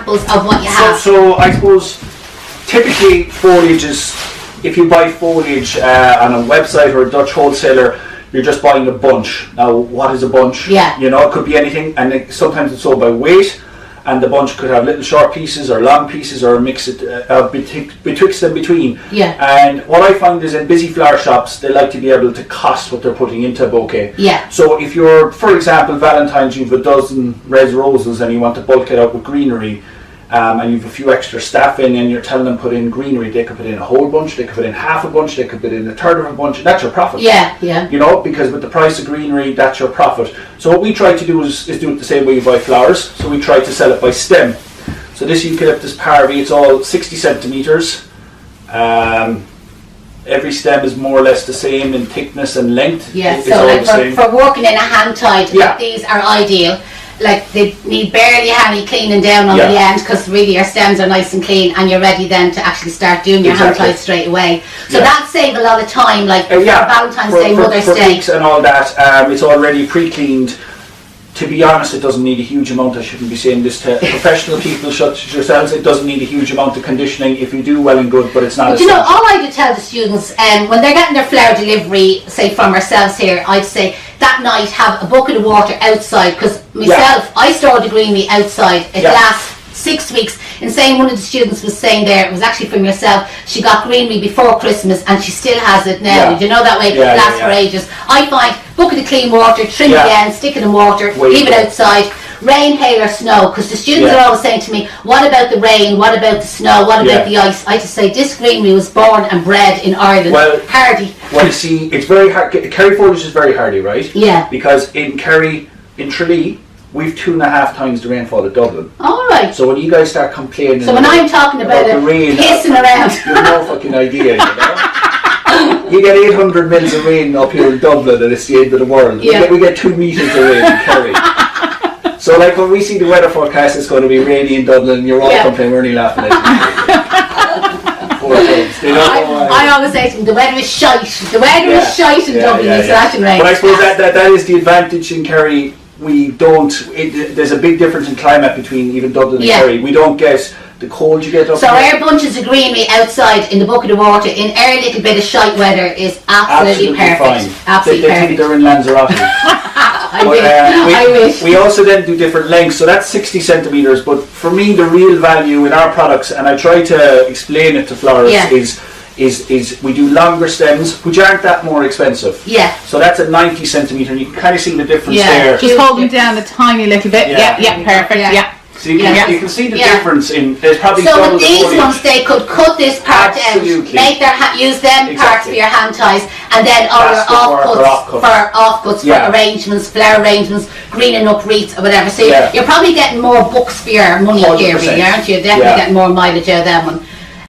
examples of what you have. So I suppose typically foliage is, if you buy foliage on a website or a Dutch wholesaler, you're just buying a bunch. Now, what is a bunch? Yeah. You know, it could be anything, and sometimes it's sold by weight, and the bunch could have little short pieces or long pieces or a mix betwixt and between. Yeah. And what I find is in busy flower shops, they like to be able to cost what they're putting into a bouquet. Yeah. So if you're, for example, Valentine's, you've a dozen red roses and you want to bulk it out with greenery, and you've a few extra staff in, and you're telling them put in greenery, they could put in a whole bunch, they could put in half a bunch, they could put in a third of a bunch, and that's your profit. Yeah, yeah. You know, because with the price of greenery, that's your profit. So what we try to do is do it the same way you buy flowers. So we try to sell it by stem. So this eucalyptus parvi, it's all 60 centimetres. Every stem is more or less the same in thickness and length. Yeah, It's so all like the same. for working in a hand tied, Yeah. like these are ideal. Like they need barely any cleaning down on Yeah. the end, because really your stems are nice and clean, and you're ready then to actually start doing your hand Exactly. tied straight away. So Yeah. that saves a lot of time, like for Valentine's Day, Mother's for Day. cakes and all that, it's already pre-cleaned. To be honest, it doesn't need a huge amount. I shouldn't be saying this to professional people such as yourselves. It doesn't need a huge amount of conditioning. If you do, well and good, but it's not. But you know, all I do tell the students, when they're getting their flower delivery, say from ourselves here, I'd say that night have a bucket of water outside, because myself, I store the greenery outside. It lasts 6 weeks. And saying, one of the students was saying there, it was actually from yourself, she got greenery before Christmas and she still has it now. Yeah. You know, that way it lasts for ages. I find bucket of clean water, trim it in, stick it in water, leave it outside. Rain, hail or snow, because the students are always saying to me, what about the rain, what about the snow, what about the ice? I just say, this greenery was born and bred in Ireland, hardy. Well, you see, it's very hard. Kerry foliage is very hardy, right? Yeah. Because in Kerry, in Tralee, we've 2.5 times the rainfall of Dublin. All right. So when you guys start complaining, so when I'm talking about the rain, pissing around, you have no fucking idea. You know? You get 800 mils of rain up here in Dublin, and it's the end of the world. We get 2 meters of rain in Kerry. So like when we see the weather forecast, it's going to be rainy in Dublin, you're all complaining, we're only laughing at you. Poor folks. They don't know I always say to them, the weather is shite. The weather is shite in Dublin, it's lashing rain. But I suppose that is the advantage in Kerry. We don't, there's a big difference in climate between even Dublin and Kerry. We don't get the cold you get up so here. our bunches of greenery outside in the bucket of water in our little bit of shite weather is absolutely perfect. Fine. Absolutely they perfect. think they're in Lanzarote. I wish. We also then do different lengths, so that's 60 centimetres, but for me the real value in our products, and I try to explain it to florists, is we do longer stems, which aren't that more expensive. Yeah. So that's a 90 centimetre, and you can kind of see the difference there. Just holding down a tiny little bit. Perfect. So you can see the difference in. There's probably so double with the these foliage. ones, they could cut this part out, make use them parts for your hand ties, and then all your offcuts for arrangements, flower arrangements, greening up wreaths or whatever. So you're probably getting more books for your money here, really, aren't you? Definitely getting more mileage out of that one.